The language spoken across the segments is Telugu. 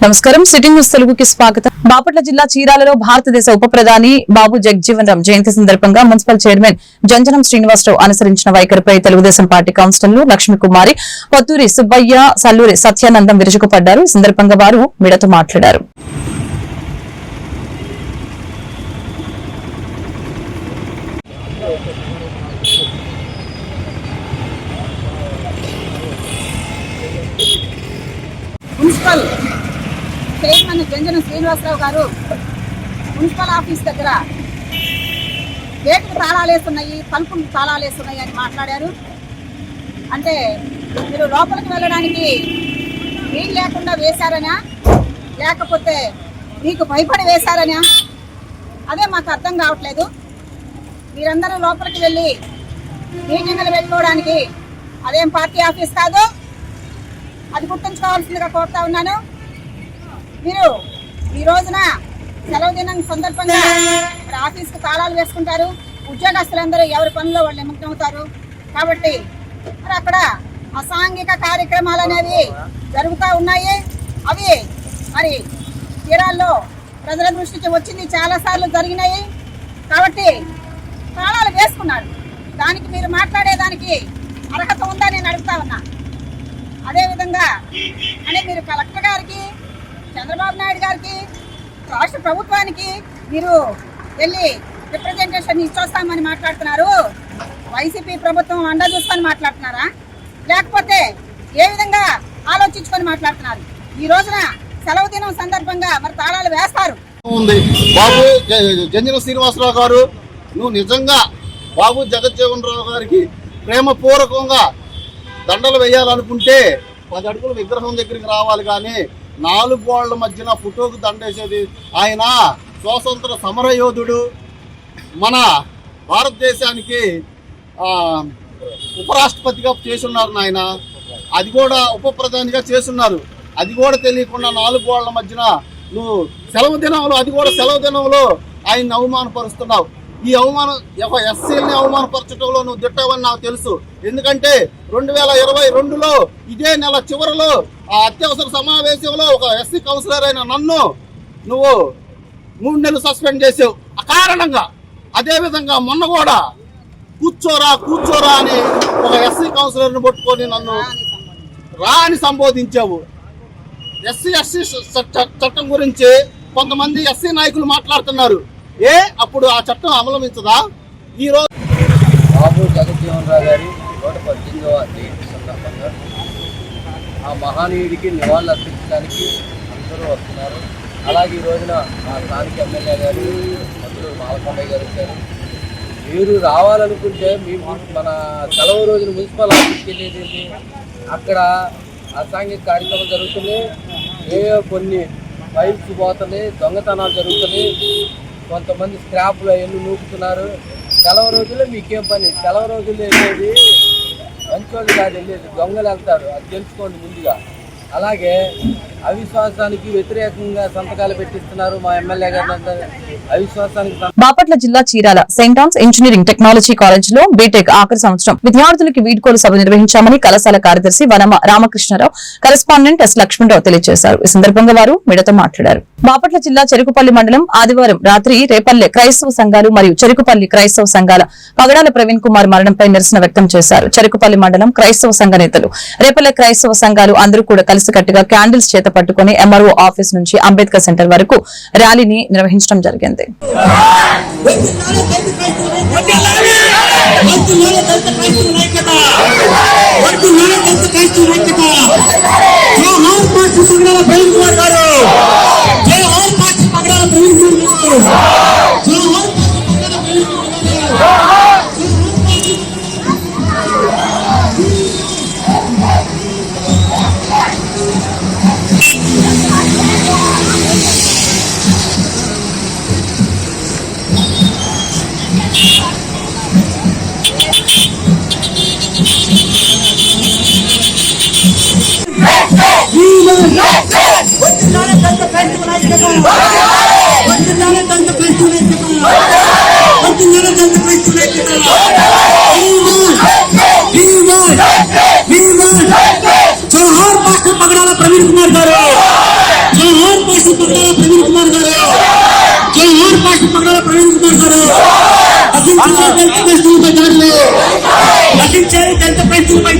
నమస్కారం సిటీ న్యూస్ తెలుగుకి స్వాగతం. బాపట్ల జిల్లా చీరాలలో భారతదేశ ఉప ప్రధాని బాబు జగజీవన్ రామ్ జయంతి సందర్భంగా మున్సిపల్ చైర్మన్ జంజనం శ్రీనివాసరావు అనుసరించిన వైఖరిపై తెలుగుదేశం పార్టీ కౌన్సిలర్లు లక్ష్మీకుమారి, పొత్తూరి సుబ్బయ్య, సల్లూరి సత్యానందం విరుచుకుపడ్డారు. ఈ సందర్భంగా వారు మీడియాతో మాట్లాడారు. మున్సిపల్ చైర్మన్ జంజనం శ్రీనివాసరావు గారు మున్సిపల్ ఆఫీస్ దగ్గర గేట్లు తాళాలేస్తున్నాయి, తలుపులు తాళాలేస్తున్నాయి అని మాట్లాడారు. అంటే మీరు లోపలికి వెళ్ళడానికి వీలు లేకుండా వేశారనా, లేకపోతే మీకు భయపడి వేశారనా, అదే మాకు అర్థం కావట్లేదు. మీరందరూ లోపలికి వెళ్ళి మీటింగ్లు పెట్టుకోవడానికి అదేం పార్టీ ఆఫీస్ కాదు, అది గుర్తుంచుకోవాల్సిందిగా కోరుతా ఉన్నాను. మీరు ఈ రోజున సెలవు దినం సందర్భంగా ఆఫీస్కి తాళాలు వేసుకుంటారు. ఉద్యోగస్తులందరూ ఎవరి పనుల్లో వాళ్ళు నిమగ్నమవుతారు. కాబట్టి మరి అక్కడ అసాంఘిక కార్యక్రమాలు అనేవి జరుగుతూ ఉన్నాయి. అవి మరి తీరాల్లో ప్రజల దృష్టికి వచ్చింది, చాలాసార్లు జరిగినాయి. కాబట్టి తాళాలు వేసుకున్నారు. దానికి మీరు మాట్లాడేదానికి అర్హత ఉందా నేను అడుగుతా ఉన్నా. అదేవిధంగా అంటే మీరు కలెక్టర్ గారికి, చంద్రబాబు నాయుడు గారికి, రాష్ట్ర ప్రభుత్వానికి మీరు వెళ్ళి రిప్రజెంటేషన్ ఇచ్చొస్తామని మాట్లాడుతున్నారు. వైసీపీ ప్రభుత్వం అండ చూసుకొని మాట్లాడుతున్నారా, లేకపోతే ఏ విధంగా ఆలోచించుకొని మాట్లాడుతున్నారు? ఈ రోజున సెలవు దినం సందర్భంగా మరి తాళాలు వేస్తారు. బాబు జంజనం శ్రీనివాసరావు గారు, నువ్వు నిజంగా బాబు జగజ్జీవన్ రావు గారికి ప్రేమపూర్వకంగా దండలు వేయాలనుకుంటే 10 అడుగుల విగ్రహం దగ్గరికి రావాలి, కానీ 4 గోళ్ల మధ్యన ఫోటోకు దండేసేది. ఆయన స్వాతంత్ర సమరయోధుడు, మన భారతదేశానికి ఉపరాష్ట్రపతిగా చేసున్నారు ఆయన, అది కూడా ఉప ప్రధానిగా చేస్తున్నారు. అది కూడా తెలియకుండా 4 గోళ్ల మధ్యన నువ్వు సెలవు దినంలో, అది కూడా సెలవు దినంలో ఆయన్ని అవమానపరుస్తున్నావు. ఈ అవమానం ఎస్సీలని అవమానపరచడంలో నువ్వు దిట్టవని నాకు తెలుసు. ఎందుకంటే 2022లో ఇదే నెల చివరిలో ఆ అత్యవసర సమావేశంలో ఒక ఎస్సీ కౌన్సిలర్ అయిన నన్ను నువ్వు 3 నెలలు సస్పెండ్ చేసావు అకారణంగా. అదేవిధంగా మొన్న కూడా కూర్చోరా అని ఒక ఎస్సీ కౌన్సిలర్ని పట్టుకొని నన్ను రాని సంబోధించావు. ఎస్సీ చట్టం గురించి కొంతమంది ఎస్సీ నాయకులు మాట్లాడుతున్నారు. అప్పుడు ఆ చట్టం అమలుమించదా? ఈరోజు బాబు జగజ్జీవన్ రావు గారి 118వ జయంతి సందర్భంగా ఆ మహానీయుడికి నివాళులు అర్పించడానికి అందరూ వస్తున్నారు. అలాగే ఈ రోజున మా స్థానిక ఎమ్మెల్యే గారు మంత్రులు మాలకొండయ్య గారు వచ్చారు. మీరు రావాలనుకుంటే మన సెలవు రోజున మున్సిపల్ ఆఫీస్కి వెళ్ళేది, అక్కడ అసాంఘిక కార్యక్రమాలు జరుగుతున్నాయి, కొన్ని ఫైల్స్ పోతున్నాయి, దొంగతనాలు జరుగుతున్నాయి, కొంతమంది స్క్రాప్లు అవన్నీ నూపుతున్నారు. సెలవు రోజుల్లో మీకేం పని? సెలవు రోజుల్లో వెళ్ళేది మంచోళ్ళు కాదు, వెళ్ళేది దొంగలు వెళ్తారు, అది తెలుసుకోండి ముందుగా. అలాగే అవిశ్వాసానికి వ్యతిరేకంగా సంతకాలు పెట్టిస్తున్నారు మా ఎమ్మెల్యే గారు. అవిశ్వాసానికి బాపట్ల జిల్లా Chirala Saint Ann's Engineering Technology College లో బీటెక్ ఆఖరి సంవత్సరం విద్యార్థులకి వీడ్కోలు సభ నిర్వహించామని కళాశాల కార్యదర్శి వనమ రామకృష్ణరావు, కరెస్పాండెంట్ ఎస్ లక్ష్మణరావు తెలియజేశారు. ఈ సందర్భంగా వారు మీడియాతో మాట్లాడారు. బాపట్ల జిల్లా చెరుకుపల్లి మండలం ఆదివారం రాత్రి రేపల్లె క్రైస్తవ సంఘాలు మరియు చెరుకుపల్లి క్రైస్తవ సంఘాల పగడాల ప్రవీణ్ కుమార్ మరణంపై నిరసన వ్యక్తం చేశారు. చెరుకుపల్లి మండలం క్రైస్తవ సంఘ నేతలు, రేపల్లె క్రైస్తవ సంఘాలు అందరూ కూడా కలిసికట్టుగా క్యాండిల్స్ చేత పట్టుకుని ఎంఆర్ఓ ఆఫీస్ నుంచి అంబేద్కర్ సెంటర్ వరకు ర్యాలీని నిర్వహించడం జరిగింది. ప్రవీణ్ కుమార్ గారు పాస్టర్ పగడాల ప్రవీణ్ కుమార్ గారు, జోహార్ పాస్టర్ పగడాల ప్రవీణ్ కుమార్ గారు. నటించారు దళిత ప్రజలపై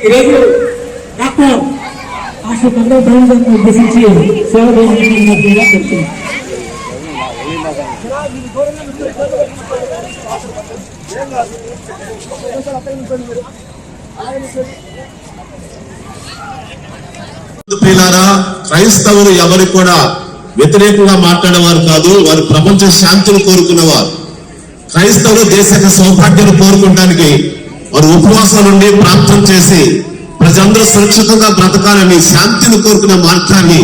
ఈరోజు డాక్టర్ పాస్టర్ పగడాల ప్రవీణ్ గారిని ఉద్దేశించి సేవ చెప్తుంది. ప్రియులారా, క్రైస్తవులు ఎవరు కూడా వ్యతిరేకంగా మాట్లాడేవారు కాదు. వారు ప్రపంచ శాంతిని కోరుకునేవారు. క్రైస్తవులు దేశ సౌభాగ్యాన్ని కోరుకోవడానికి వారు ఉపవాసం నుండి ప్రార్థన చేసి ప్రజలందరూ సురక్షితంగా బ్రతకాలని శాంతిని కోరుకునే మార్గాన్ని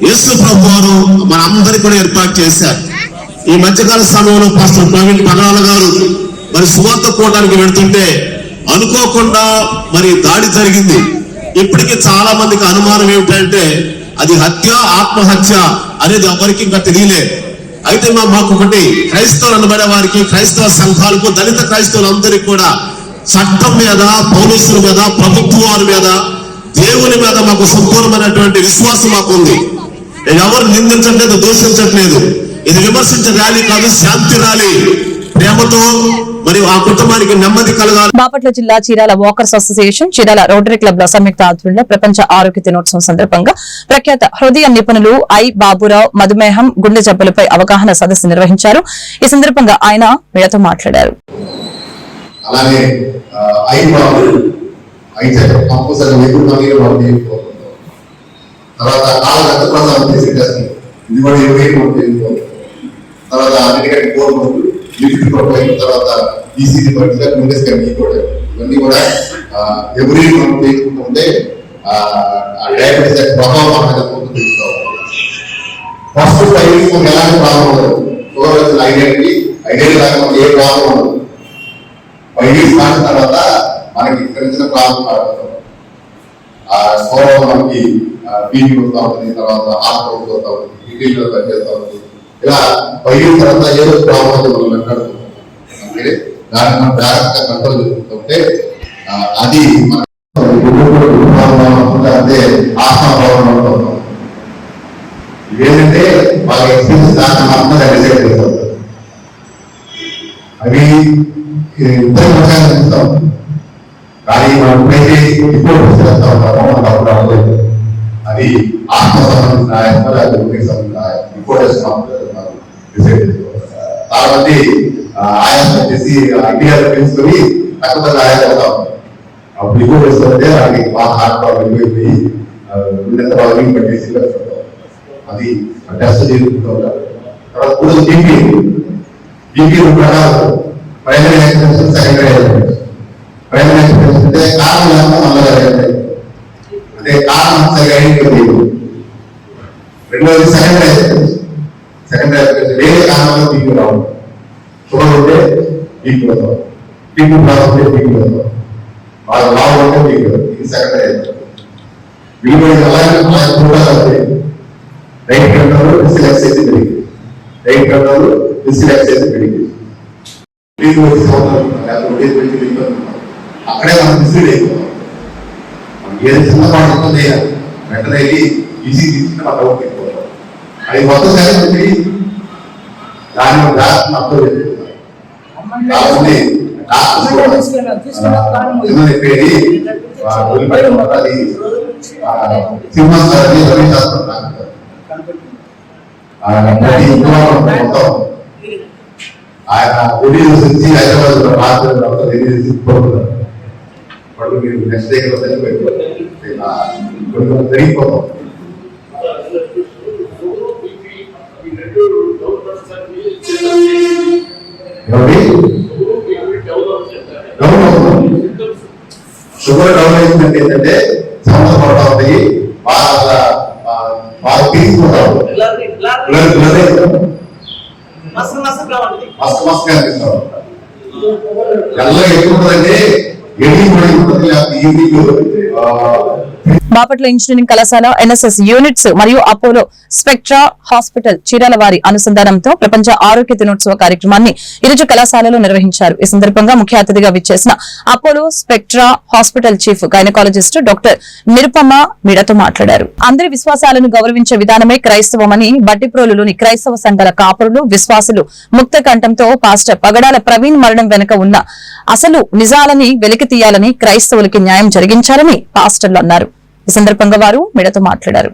యేసు ప్రభు వారు మనందరికీ కూడా ఏర్పాటు చేశారు. ఈ మధ్యకాల సమయంలో పాస్టర్ ప్రవీణ్ పగడాల గారు మరి సువార్త కోవడానికి వెళ్తుంటే అనుకోకుండా మరి దాడి జరిగింది. ఇప్పటికీ చాలా మందికి అనుమానం ఏమిటంటే అది హత్య, ఆత్మహత్య అనేది ఎవరికి ఇంకా తెలియలేదు. అయితే మాకు ఒకటి, క్రైస్తవులు అనబడే వారికి, క్రైస్తవ సంఘాలకు, దళిత క్రైస్తవులందరికీ కూడా చట్టం మీద, పోలీసుల మీద, ప్రభుత్వ వారి మీద, దేవుని మీద మాకు సంపూర్ణమైనటువంటి విశ్వాసం మాకు ఉంది. ఎవరు నిందించట్లేదు, దూషించట్లేదు. ఇది విమర్శించే ర్యాలీ కాదు, శాంతి ర్యాలీ. ప్రేమతో మరి ఆ కుటుంబానికి నెమ్మది కలగాలి. బాపట్ల జిల్లా Chirala walkers association, Chirala rotary club ల సంయుక్త ఆధ్వర్యంలో ప్రపంచ ఆరోగ్య దినోత్సవం సందర్భంగా ప్రఖ్యాత హృదయ నిపుణులు ఐ బాబురావు మధుమేహం, గుండె జబ్బులపై అవగాహన సదస్సు నిర్వహించారు. ఈ సందర్భంగా ఆయన మీడియాతో మాట్లాడారు. అలాగే తర్వాత ఇది కూడా 20 తర్వాత అన్నిటికంటే కోడ్ మందులు, లిఫ్ట్ ప్రొఫైల్, తర్వాత ఈసీజీ పరీక్ష, గుండె స్కాన్, ఇవన్నీ కూడా ఎవ్రీ మనం తీసుకుంటుంటే డయాబెటీస్ ప్రభావం తెలుసుకోవాలి. ఫస్ట్ 5 years ఎలాంటి ప్రాబ్లం ఉండదు. షుగర్ వచ్చిన ఐడెంటిటీ దాకా మనకి ఏ ప్రాబ్లం ఉండదు. 5 years దాటిన తర్వాత మనకి తెలిసిన ప్రాబ్లం ఆ స్కోర్ మనకి బీపీ వస్తూ ఉంటుంది, తర్వాత హార్ట్ వస్తూ ఉంటుంది, కిడ్నీలో పనిచేస్తూ ఉంటుంది. ఇలా 5 years తర్వాత ఏదో ప్రాబ్లం మనం మాట్లాడుతున్నాం. అంటే దాన్ని మనం జాగ్రత్తగా కంట్రోల్ చేసుకుంటుంటే అది అంటే ఆత్మ ప్రాబ్లం ఉంటుంది. ఇవేంటంటే వాళ్ళ ఎక్స్పీరియన్స్ దాన్ని మాత్రమే డిసైడ్ చేస్తారు. అవి ఇద్దరు ప్రచారం కానీ మనం ఎప్పుడైతే రిపోర్ట్ చేస్తా ఉంటామో అప్పుడు అవ్వలేదు. అది ఆత్మ సంబంధించిన ఆయన, అది గుడికి సంబంధించిన రిపోర్ట్ డిసైడ్ చేసుకోవాలి. చాలా మంది ఆయన వచ్చేసి ఐడియాలు తెలుసుకొని తక్కువ ఆయన అవుతా ఉంటారు. అప్పుడు రిపోర్ట్ వేస్తుంటే వాడికి బాగా హార్ట్ ప్రాబ్లం అయిపోయి గుండెంత బాగా పట్టేసి అది టెస్ట్ చేసుకుంటూ ఉంటారు. తర్వాత కూడా బీపీ ప్రకారం primary hypertension, secondary hypertension. Primary hypertension అంటే కారణం లేకుండా నల్లగా అంటే కారణం సరిగా తెలియదు. రెండోది సెకండరీ హైపర్టెన్షన్. సెకండరీ హైపర్టెన్షన్ వేరే కారణంలో బీపీ రావడం. షుగర్ ఉంటే బీపీ వస్తాం, బీపీ ప్రాబ్లం ఉంటే బీపీ వస్తాం, వాళ్ళు లావు ఉంటే బీపీ వస్తాం. ఇది సెకండరీ హైపర్టెన్షన్. వీళ్ళు అలాగే కూడా రైట్ కంట్రోల్, డిస్రిలాక్స్ అయితే పెరిగింది. రైట్ కంట్రోల్, డిస్రిలాక్స్ అయితే పెరిగింది. అక్కడే మనం డిసైడ్ అయిపోతాం. ఏది చిన్న పాటతో చేయాలి, వెంటనే ఈజీ తీసుకుంటే మనం డౌట్ అయిపోతాం. అది మొత్తం సరే దాని జాగ్రత్త అర్థం చేస్తాం. కాబట్టి చెప్పేది అది సింహాసనం రవి శాస్త్రం మొత్తం ఆయన ఒడి నుంచి హైదరాబాద్ లో మాట్లాడిన తర్వాత వాళ్ళు మీరు నెక్స్ట్ డే జరిగిపోతాం. షుగర్ డౌన్ అయిందంటే ఏంటంటే సమస్య పడతా ఉంటాయి, బాగా తీసుకుంటా ఉంటాయి, మస్తు మస్తుగా అనిపిస్తా ఉంటాయి. ఎల్ల ఎక్కువ ఉంటుందంటే బాపట్ల ఇంజనీరింగ్ కళాశాల ఎన్ఎస్ఎస్ యూనిట్స్ మరియు అపోలో స్పెక్ట్రా హాస్పిటల్ చీరాల వారి అనుసంధానంతో ప్రపంచ ఆరోగ్య దినోత్సవ కార్యక్రమాన్ని ఈరోజు కళాశాలలో నిర్వహించారు. ఈ సందర్భంగా ముఖ్య అతిథిగా విచ్చేసిన Apollo spectra hospital chief gynaecologist doctor Nirupama మీడియాతో మాట్లాడారు. అందరి విశ్వాసాలను గౌరవించే విధానమే క్రైస్తవమని బట్టిప్రోలులోని క్రైస్తవ సంఘాల కాపురులు విశ్వాసులు ముక్త కంఠంతో పాస్టర్ పగడాల ప్రవీణ్ మరణం వెనుక ఉన్న అసలు నిజాలని వెలికి తీయాలని క్రైస్తవులకి న్యాయం జరిగించాలని పాస్టర్లు అన్నారు. ఈ సందర్భంగా వారు మీడియాతో మాట్లాడారు.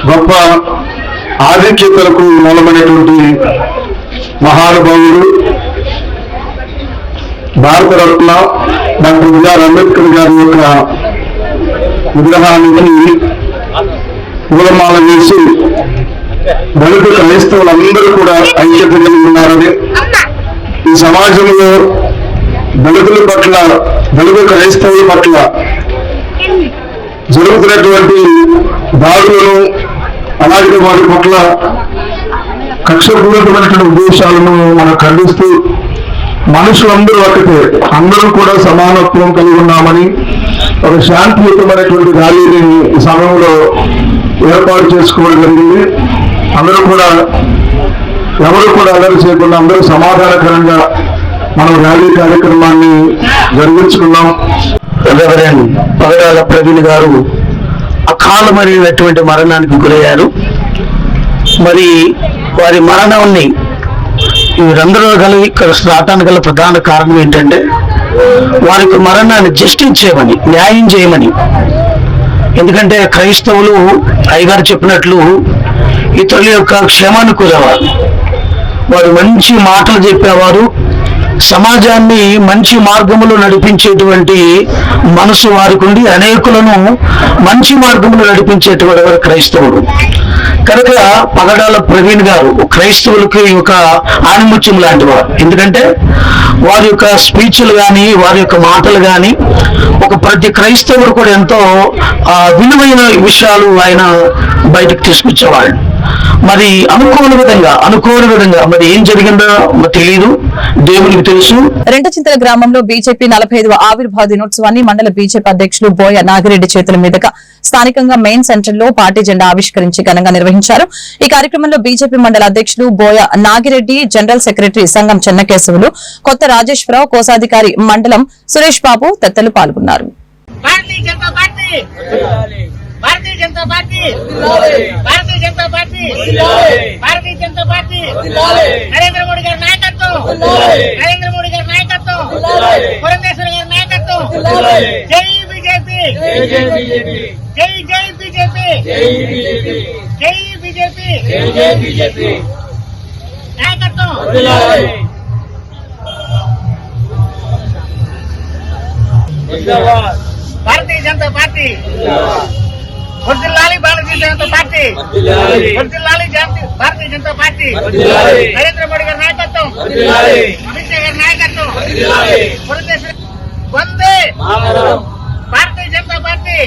గొప్ప ఆధిక్యతలకు మూలమైనటువంటి మహానుభావుడు భారతరత్న డాక్టర్ బిఆర్ అంబేద్కర్ గారి యొక్క విగ్రహానికి పూలమాల వేసి దళిత క్రైస్తవులందరూ కూడా ఐక్యత కలిగి ఉన్నారని, ఈ సమాజంలో దళితుల పట్ల దళిత క్రైస్తవుల పట్ల జరుగుతున్నటువంటి దాడులను అలాగే వారి పట్ల కక్షపూరితమైనటువంటి ఉద్దేశాలను మనం ఖండిస్తూ మనుషులందరూ ఒకటే, అందరూ కూడా సమానత్వం కలిగి ఉన్నామని ఒక శాంతియుతమైనటువంటి ర్యాలీని ఈ సమయంలో ఏర్పాటు చేసుకోవడం జరిగింది. అందరూ కూడా ఎవరు కూడా అల్లరి చేయకుండా అందరూ సమాధానకరంగా మనం ర్యాలీ కార్యక్రమాన్ని జరిగించుకున్నాం. రెవరెండ్ పగడాల ప్రవీణ్ గారు అకాలమైనటువంటి మరణానికి గురయ్యారు. మరి వారి మరణాన్ని వీరందరూ రావటానికి గల ప్రధాన కారణం ఏంటంటే వారికి మరణాన్ని జస్టిస్ చేయమని, న్యాయం చేయమని. ఎందుకంటే క్రైస్తవులు అయ్యగారు చెప్పినట్లు ఇతరుల యొక్క క్షేమాన్ని కోరేవారు, వారు మంచి మాటలు చెప్పేవారు, సమాజాన్ని మంచి మార్గంలో నడిపించేటువంటి మనసు వారికి ఉండి అనేకులను మంచి మార్గంలో నడిపించేటువంటి వారు క్రైస్తవుడు. కనుక పగడాల ప్రవీణ్ గారు క్రైస్తవులకి ఒక ఆణిముత్యం లాంటి వారు. ఎందుకంటే వారి యొక్క స్పీచ్లు కానీ వారి యొక్క మాటలు కానీ ఒక ప్రతి క్రైస్తవుడు కూడా ఎంతో విలువైన విషయాలు ఆయన బయటకు తీసుకొచ్చేవాళ్ళు. మరి అనుకోని విధంగా మరి ఏం జరిగిందో తెలియదు, దేవునికి తెలుసు. రెంటచింతల గ్రామంలో బీజేపీ 45వ ఆవిర్భావ దినోత్సవాన్ని మండల బీజేపీ అధ్యక్షులు బోయ నాగిరెడ్డి చేతుల మీదుగా స్థానికంగా మెయిన్ సెంటర్ లో పార్టీ జెండా ఆవిష్కరించి ఘనంగా నిర్వహించారు. ఈ కార్యక్రమంలో బీజేపీ మండల అధ్యక్షులు బోయ నాగిరెడ్డి, జనరల్ సెక్రటరీ సంఘం చెన్నకేశవులు, కొత్త రాజేశ్వరరావు, కోశాధికారి మండలం సురేష్ బాబు తదితరులు పాల్గొన్నారు. Bharatiya Janata party Bharatiya Janata party Bharatiya Janata party Narendra Modi गाరి నాయకత్వం నరేంద్ర మోడీ గారి నాయకత్వం పురంధేశ్వరి గారి నాయకత్వం జై బీజేపీ జై బీజేపీ జై జై బీజేపీ జై బీజేపీ జై బీజేపీ నాయకత్వం జిందాబాద్ భారతీయ జనతా పార్టీ వర్ధిల్లాలి భారతీయ జనతా పార్టీ వర్ధిల్లాలి భారతీయ జనతా పార్టీ నరేంద్ర మోడీ గారి నాయకత్వం అమిత్ షా గారి నాయకత్వం వందే భారతీయ జనతా పార్టీ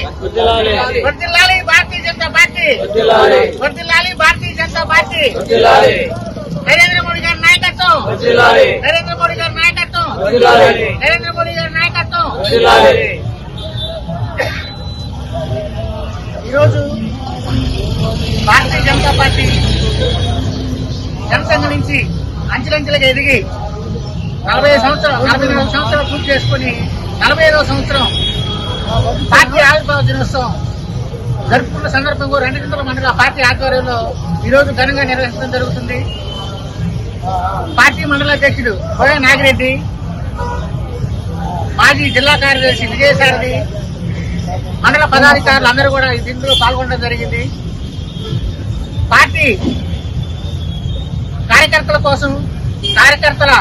వర్ధిల్లాలి భారతీయ జనతా పార్టీ వర్ధిల్లాలి భారతీయ జనతా పార్టీ నరేంద్ర మోడీ గారి నాయకత్వం నరేంద్ర మోడీ గారి నాయకత్వం నరేంద్ర మోడీ గారి నాయకత్వం. ఈరోజు భారతీయ జనతా పార్టీ జనసంఘ నుంచి అంచెలంచెలుగా ఎదిగి 44 సంవత్సరాలు పూర్తి చేసుకుని 45వ సంవత్సరం పార్టీ ఆవిర్భావ దినోత్సవం జరుపుకున్న సందర్భంగా రెండింతల మండల పార్టీ ఆధ్వర్యంలో ఈరోజు ఘనంగా నిర్వహించడం జరుగుతుంది. పార్టీ మండల అధ్యక్షుడు కోయ నాగిరెడ్డి, మాజీ జిల్లా కార్యదర్శి విజయసారథి, మండల పదాధికారులు అందరూ కూడా దీంట్లో పాల్గొనడం జరిగింది. పార్టీ కార్యకర్తల కోసం, కార్యకర్తల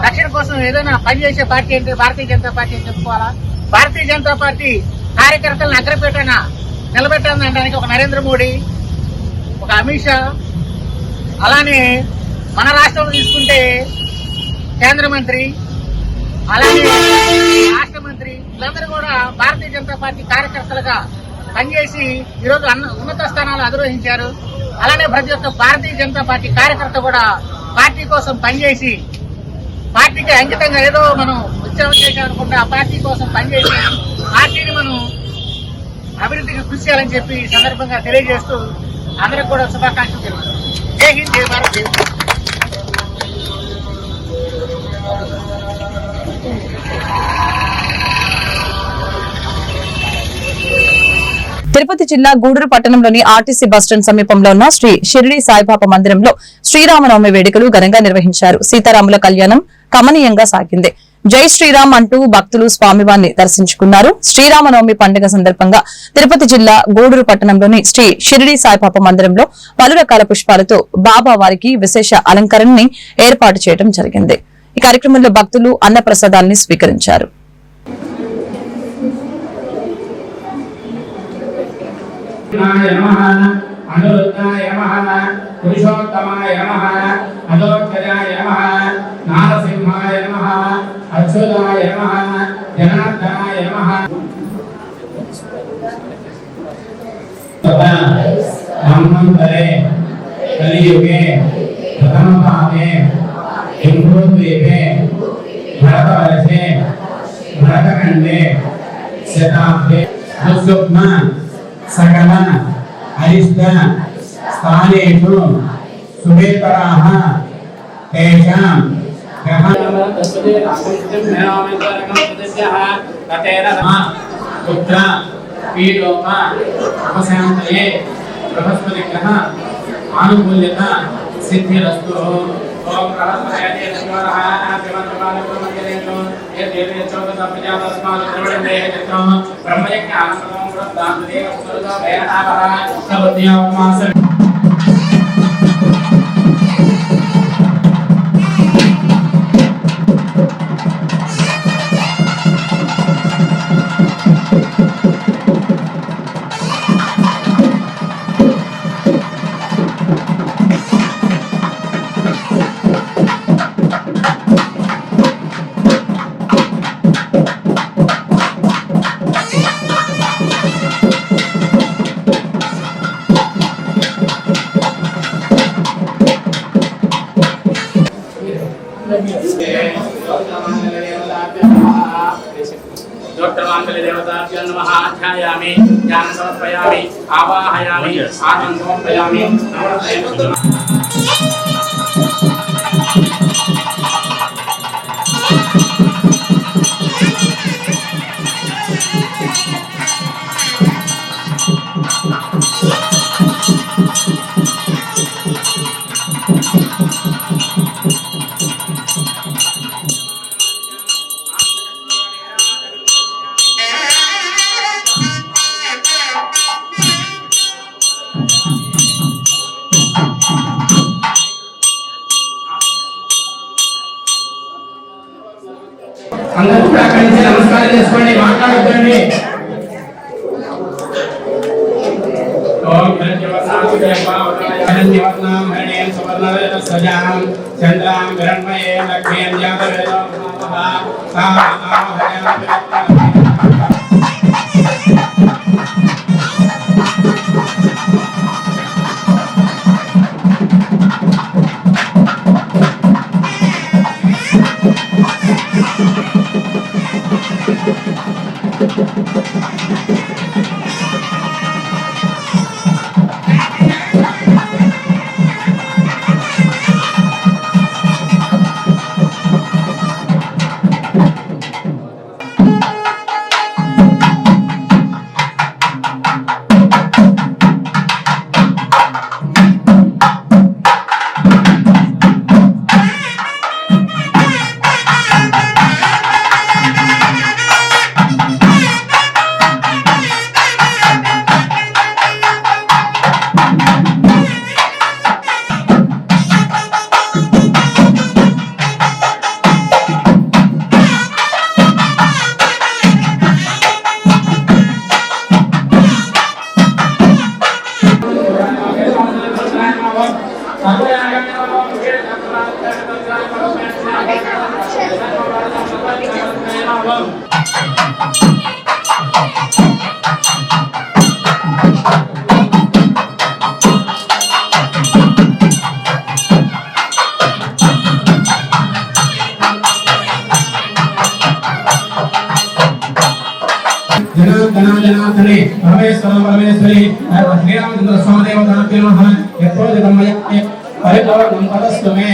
రక్షణ కోసం ఏదైనా పనిచేసే పార్టీ అంటే భారతీయ జనతా పార్టీ అని చెప్పుకోవాలా. భారతీయ జనతా పార్టీ కార్యకర్తలను అగ్రపీఠన నిలబెట్టాలనడానికి ఒక నరేంద్ర మోడీ, ఒక అమిత్ షా, అలానే మన రాష్ట్రంలో తీసుకుంటే కేంద్ర మంత్రి, అలాగే రాష్ట్ర మంత్రి, వీళ్ళందరూ కూడా భారతీయ జనతా పార్టీ కార్యకర్తలుగా పనిచేసి ఈరోజు ఉన్నత స్థానాలు అధిరోహించారు. అలానే ప్రతి ఒక్క భారతీయ జనతా పార్టీ కార్యకర్త కూడా పార్టీ కోసం పనిచేసి, పార్టీకి అంకితంగా ఏదో మనం ఉద్యమం చేశామనుకుంటే ఆ పార్టీ కోసం పనిచేసి పార్టీని మనం అభివృద్ధికి కృషి చేయాలని చెప్పి ఈ సందర్భంగా తెలియజేస్తూ అందరికి కూడా శుభాకాంక్షలు తెలుపుతున్నాం. జై హింద్, జై భారత్, జై హింద్. తిరుపతి జిల్లా గూడూరు పట్టణంలోని ఆర్టీసీ బస్టాండ్ సమీపంలో ఉన్న శ్రీ షిరిడి సాయిబాబా మందిరంలో శ్రీరామనవమి వేడుకలు ఘనంగా నిర్వహించారు. సీతారాముల కళ్యాణం కమనీయంగా సాగింది. జై శ్రీరామ్ అంటూ భక్తులు స్వామివారిని దర్శించుకున్నారు. శ్రీరామనవమి పండుగ సందర్భంగా తిరుపతి జిల్లా గూడూరు పట్టణంలోని శ్రీ షిరిడి సాయిబాబా మందిరంలో పలు రకాల పుష్పాలతో బాబా వారికి విశేష అలంకరణని ఏర్పాటు చేయడం జరిగింది. ఈ కార్యక్రమంలో భక్తులు అన్నప్రసాదాన్ని స్వీకరించారు. అనురుద్ధాయ నమః, పురుషోత్తమాయ నమః, అధోక్షజాయ నమః, నారసింహాయ నమః, అచ్యుతాయ నమః, జనార్దనాయ నమః. మన్వంతరే కలియుగే ప్రథమపాదే హిందూద్వీపే భరతవర్షే భరతఖండే శతాబ్దే సుష్మ సకల అరిష్ట స్థానేషు సుభేతరాః తేషాం పుత్ర పీడోప ఉపశాంతయే బృహస్పతి గ్రహ ఆనుకూల్యత సిద్ధిరస్తు. ఓం బృహస్పతయే నమః. శివత్వాలకుమజనేషు యదేవే చౌదసప్రజాతస్మాత్ త్రివణే చక్రం బ్రహ్మయజ్ఞ ఆనందం వృద్ధాంతదేవ సురదో వేణావః సవద్యావమాస. देवताभ्यो नमः. ध्यायामि, ज्ञानं समर्पयामि, आवाहयामि, आत्मं समर्पयामि. అందరూ కూడా అక్కడి నుంచి నమస్కారం చేసుకోండి, మాట్లాడొద్దండి. ओम हिरण्यवर्णां हरिणेन सुवर्णरेण सजां चन्द्रां हिरण्मये लक्ष्मीं जातवेदो नमः सा जनार्दनार्दने परमेश्वरी श्रीरामचंद्र स्वामी देवताभ्यो नमः यत्रोदितं मया परिपूर्णं तदस्तु मे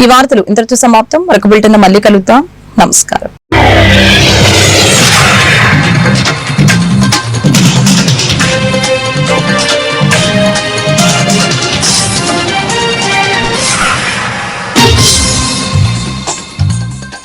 ఈ వార్తలు ఇంతటితో సమాప్తం. మరొక బులెటిన్ మళ్ళీ కలుద్దాం. నమస్కారం.